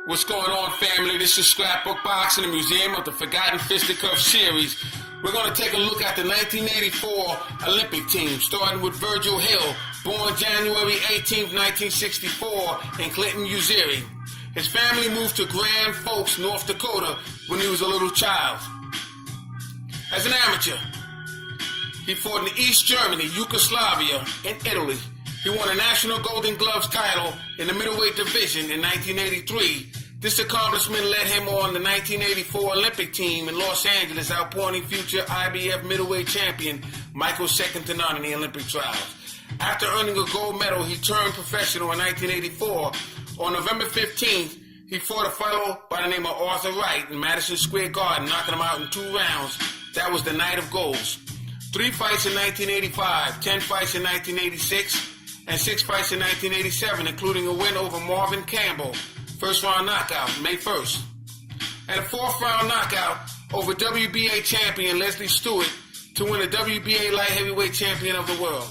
What's going on, family? This is Scrapbook Box in the Museum of the Forgotten Fisticuffs series. We're going to take a look at the 1984 Olympic team, starting with Virgil Hill, born January 18, 1964, in Clinton, Missouri. His family moved to Grand Forks, North Dakota, when he was a little child. As an amateur, he fought in East Germany, Yugoslavia, and Italy. He won a National Golden Gloves title in the middleweight division in 1983. This accomplishment led him on the 1984 Olympic team in Los Angeles, outpointing future IBF middleweight champion Michael second to none in the Olympic trials. After earning a gold medal, he turned professional in 1984. On November 15th, he fought a fellow by the name of Arthur Wright in Madison Square Garden, knocking him out in 2 rounds. That was the night of goals. 3 fights in 1985, 10 fights in 1986, and 6 fights in 1987, including a win over Marvin Campbell, first round knockout, May 1st, and a 4th round knockout over WBA champion Leslie Stewart to win the WBA light heavyweight champion of the world.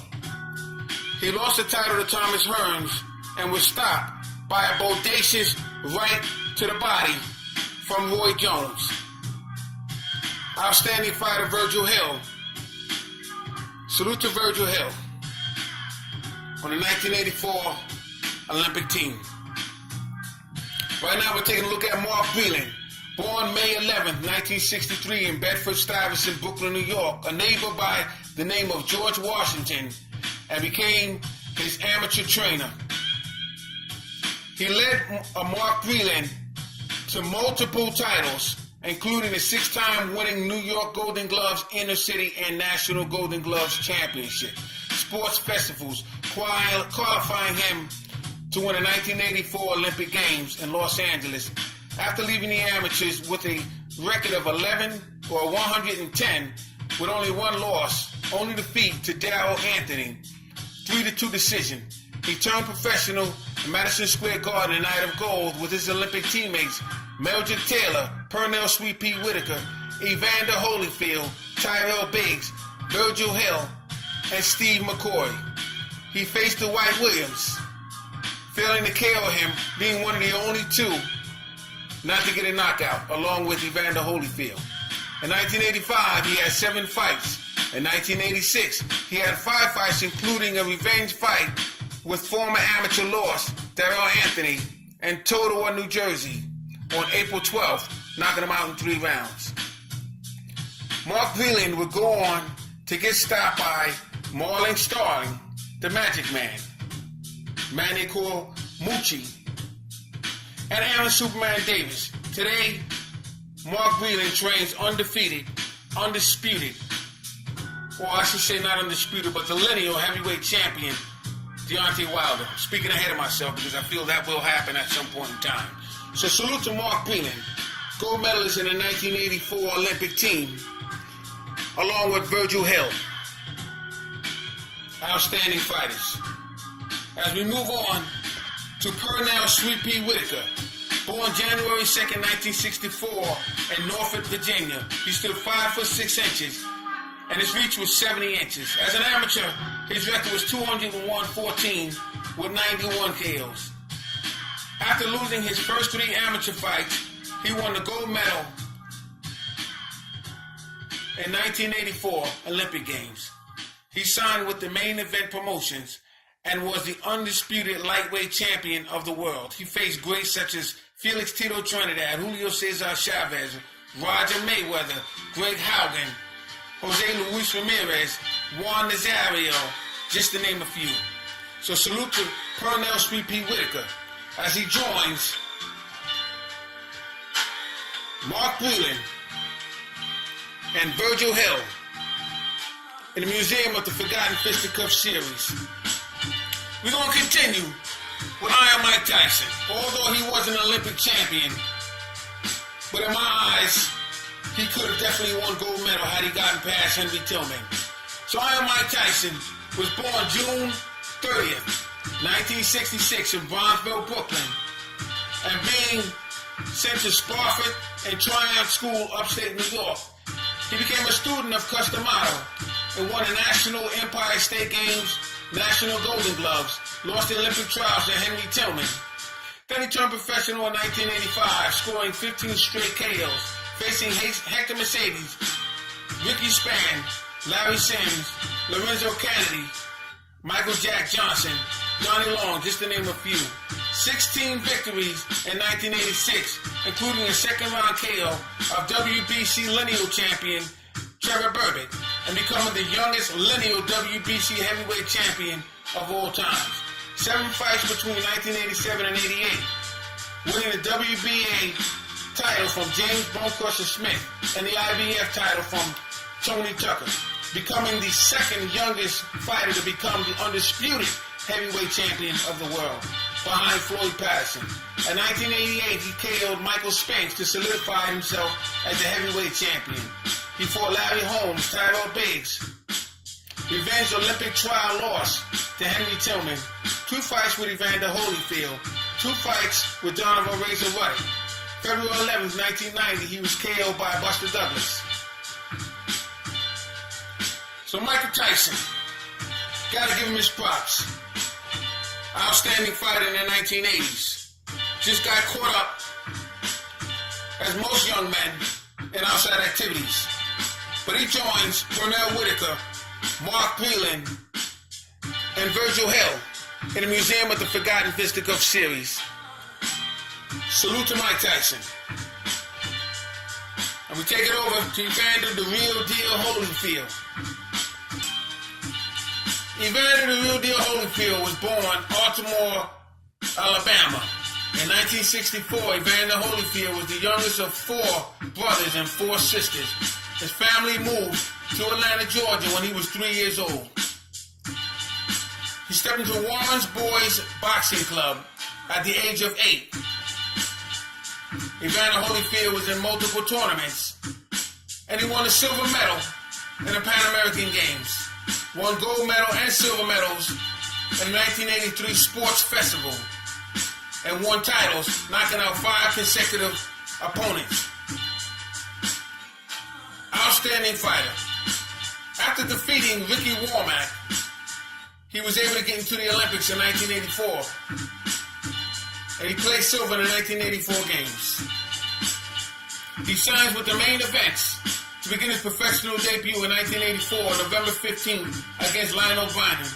He lost the title to Thomas Hearns and was stopped by a bodacious right to the body from Roy Jones. Outstanding fighter Virgil Hill. Salute to Virgil Hill on the 1984 Olympic team. Right now we're taking a look at Mark Breland, born May 11, 1963 in Bedford-Stuyvesant, Brooklyn, New York, a neighbor by the name of George Washington, and became his amateur trainer. He led Mark Breland to multiple titles, including the 6-time winning New York Golden Gloves Inner City and National Golden Gloves Championship, sports festivals, qualifying him to win the 1984 Olympic Games in Los Angeles. After leaving the amateurs with a record of 11 or 110 with only 1 loss, only defeat to Darrell Anthony, 3-2 decision. He turned professional in Madison Square Garden, night of gold, with his Olympic teammates Mildred Taylor, Pernell Sweet Pea Whitaker, Evander Holyfield, Tyrell Biggs, Virgil Hill, and Steve McCoy. He faced Dwight Williams, failing to KO him, being one of the only 2 not to get a knockout, along with Evander Holyfield. In 1985, he had 7 fights. In 1986, he had 5 fights, including a revenge fight with former amateur loss Darrell Anthony in Totowa, New Jersey, on April 12th, knocking him out in 3 rounds. Mark Breland would go on to get stopped by Marlon Starling, the Magic Man, Manny Mucci, and Aaron Superman Davis. Today, Mark Breland trains undefeated, undisputed, or I should say not undisputed, but the lineal heavyweight champion, Deontay Wilder. Speaking ahead of myself because I feel that will happen at some point in time. So salute to Mark Breland, gold medalist in the 1984 Olympic team, along with Virgil Hill. Outstanding fighters. As we move on to Pernell Sweet Pea Whitaker, born January 2nd, 1964 in Norfolk, Virginia. He stood 5 foot 6 inches, and his reach was 70 inches. As an amateur, his record was 201-14 with 91 KOs. After losing his first 3 amateur fights, he won the gold medal in 1984 Olympic Games. He signed with the Main Event Promotions and was the undisputed lightweight champion of the world. He faced greats such as Felix Tito Trinidad, Julio Cesar Chavez, Roger Mayweather, Greg Haugen, Jose Luis Ramirez, Juan Nazario, just to name a few. So salute to Pernell Sweet Pea Whitaker as he joins Mark Breland and Virgil Hill in the Museum of the Forgotten Fisticuffs series. We're going to continue with Iron Mike Tyson. Although he was an Olympic champion, but in my eyes, he could have definitely won gold medal had he gotten past Henry Tillman. So Iron Mike Tyson was born June 30th, 1966 in Bronzeville, Brooklyn, and being sent to Spofford and Tryon School, upstate New York. He became a student of Customato and won the National Empire State Games, National Golden Gloves, lost the Olympic trials to Henry Tillman. Then he turned professional in 1985, scoring 15 straight KOs, facing Hector Mercedes, Ricky Spann, Larry Sims, Lorenzo Kennedy, Michael Jack Johnson, Johnny Long, just to name a few. 16 victories in 1986, including a second-round KO of WBC lineal champion Trevor Berbick, and becoming the youngest lineal WBC heavyweight champion of all time. 7 fights between 1987 and 88, winning the WBA title from James Bonecrusher Smith and the IBF title from Tony Tucker, becoming the second youngest fighter to become the undisputed heavyweight champion of the world, behind Floyd Patterson. In 1988, he KO'd Michael Spinks to solidify himself as the heavyweight champion. He fought Larry Holmes, Tyrell Biggs, revenge Olympic trial loss to Henry Tillman, 2 fights with Evander Holyfield, 2 fights with Donovan Razor Ruddock. February 11, 1990, he was KO'd by Buster Douglas. So Michael Tyson, gotta give him his props. Outstanding fighter in the 1980s. Just got caught up, as most young men, in outside activities. But he joins Pernell Whitaker, Mark Breland, and Virgil in the Museum of the Forgotten Fisticuffs series. Salute to Mike Tyson. And we take it over to Evander, the real deal Holyfield. Evander, the real deal Holyfield, was born Baltimore, Alabama. In 1964, Evander Holyfield was the youngest of 4 brothers and 4 sisters. His family moved to Atlanta, Georgia when he was 3 years old. He stepped into Warren's Boys Boxing Club at the age of 8. Evander Holyfield was in multiple tournaments, and he won a silver medal in the Pan American Games. Won gold medal and silver medals in the 1983 Sports Festival, and won titles, knocking out 5 consecutive opponents. Outstanding fighter. After defeating Ricky Warmack, he was able to get into the Olympics in 1984, and he played silver in the 1984 Games. He signs with the Main Events to begin his professional debut in 1984, November 15th, against Lionel Brandon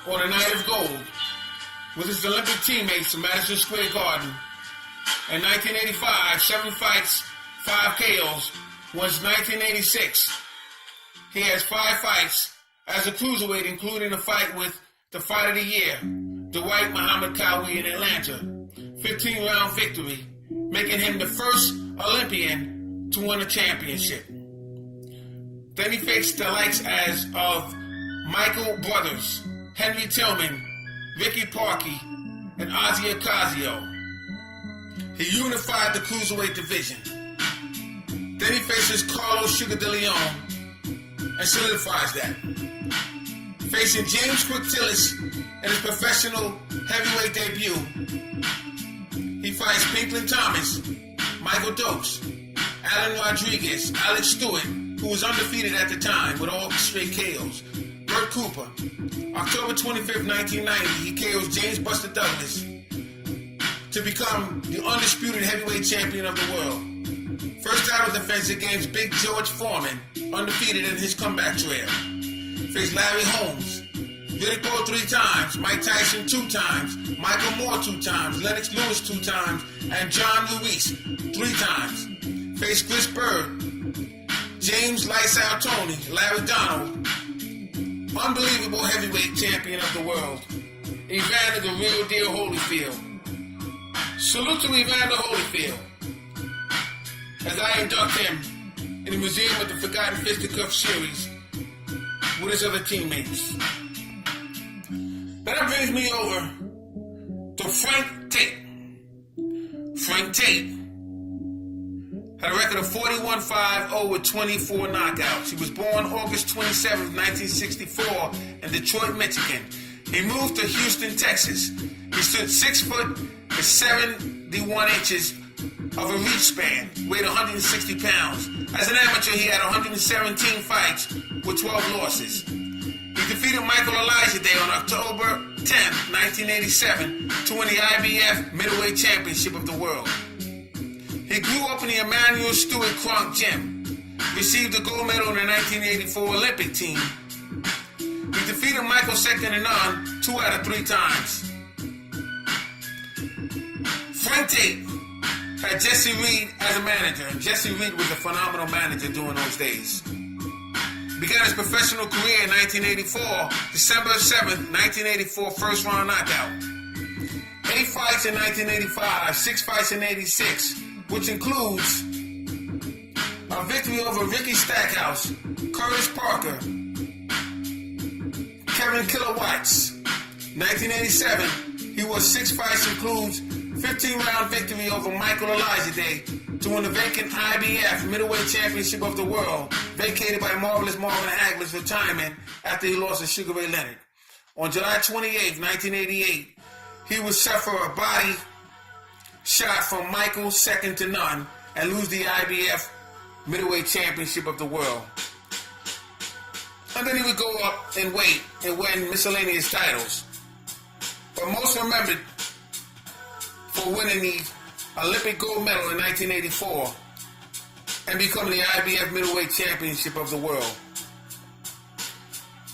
on the Night of Gold with his Olympic teammates in Madison Square Garden. In 1985, 7 fights, 5 KOs. Was 1986. He has 5 fights as a cruiserweight, including a fight with the Fight of the Year, Dwight Muhammad Qawi in Atlanta. 15-round victory, making him the first Olympian to win a championship. Then he faced the likes as of Michael Brothers, Henry Tillman, Ricky Parkey, and Ozzy Ocasio. He unified the cruiserweight division. Then he faces Carlos Sugar de Leon and solidifies that. Facing James Quick Tillis in his professional heavyweight debut, he fights Pinklin Thomas, Michael Dokes, Alan Rodriguez, Alex Stewart, who was undefeated at the time with all straight KOs, Burt Cooper. October 25th, 1990, he KOs James Buster Douglas to become the undisputed heavyweight champion of the world. First title defense against Big George Foreman, undefeated in his comeback trail. Faced Larry Holmes, Riddick Bowe 3 times, Mike Tyson 2 times, Michael Moore 2 times, Lennox Lewis 2 times, and John Ruiz 3 times. Faced Chris Bird, James Lights Out Tony, Larry Donald, unbelievable heavyweight champion of the world, Evander, the real deal Holyfield. Salute to Evander Holyfield as I induct him in the Museum of the Forgotten Fisticuffs series with his other teammates. That brings me over to Frank Tate. Frank Tate had a record of 41-5-0 with 24 knockouts. He was born August 27, 1964 in Detroit, Michigan. He moved to Houston, Texas. He stood 6 foot and 71 inches of a reach span, weighed 160 pounds. As an amateur, he had 117 fights with 12 losses. He defeated Michael Elijah Day on October 10, 1987 to win the IBF Middleweight Championship of the World. He grew up in the Emmanuel Stewart Kronk Gym, received a gold medal in the 1984 Olympic team. He defeated Michael second to none 2 out of 3 times. Frank Tate had Jesse Reed as a manager, and Jesse Reed was a phenomenal manager during those days. Began his professional career in 1984, December 7th, 1984, first round knockout. 8 fights in 1985, 6 fights in 86, which includes a victory over Ricky Stackhouse, Curtis Parker, Kevin Killer Watts. 1987, he won 6 fights, includes 15-round victory over Michael Elijah Day to win the vacant IBF Middleweight Championship of the World, vacated by Marvelous Marvin Hagler's retirement after he lost to Sugar Ray Leonard. On July 28, 1988, he would suffer a body shot from Michael second to none and lose the IBF Middleweight Championship of the World. And then he would go up in weight and win miscellaneous titles. But most remembered for winning the Olympic gold medal in 1984 and becoming the IBF Middleweight Championship of the World.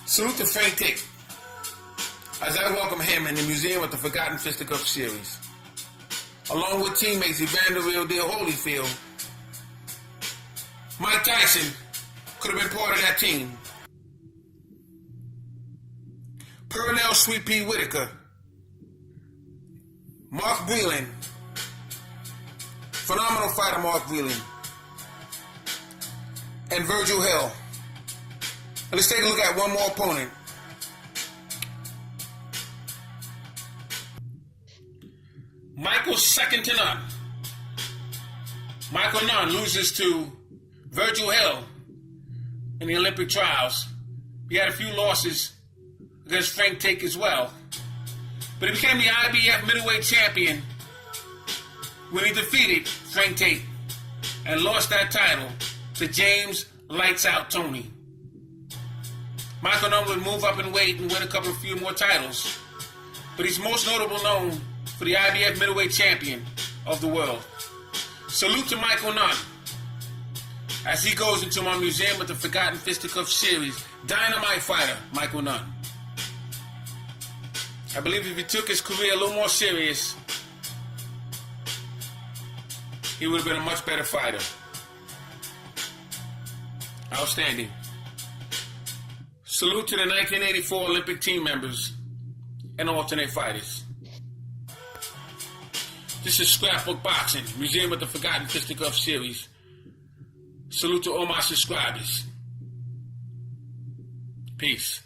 Salute to Frank Tate as I welcome him in the Museum of the Forgotten Fisticuffs series. Along with teammates Evander, Holyfield, Mike Tyson could have been part of that team. Pernell Sweet Pea Whitaker, Mark Breland, phenomenal fighter Mark Breland, and Virgil. And let's take a look at one more opponent. Michael second to none. Michael Nunn loses to Virgil in the Olympic trials. He had a few losses against Frank Tate as well. But he became the IBF middleweight champion when he defeated Frank Tate and lost that title to James Lights Out Tony. Michael Nunn would move up in weight and win a few more titles. But he's most notable known for the IBF middleweight champion of the world. Salute to Michael Nunn as he goes into my Museum of the Forgotten Fisticuffs series. Dynamite fighter, Michael Nunn. I believe if he took his career a little more serious, he would have been a much better fighter. Outstanding. Salute to the 1984 Olympic team members and alternate fighters. This is Scrapbook Boxing, Museum of the Forgotten Fisticuffs series. Salute to all my subscribers. Peace.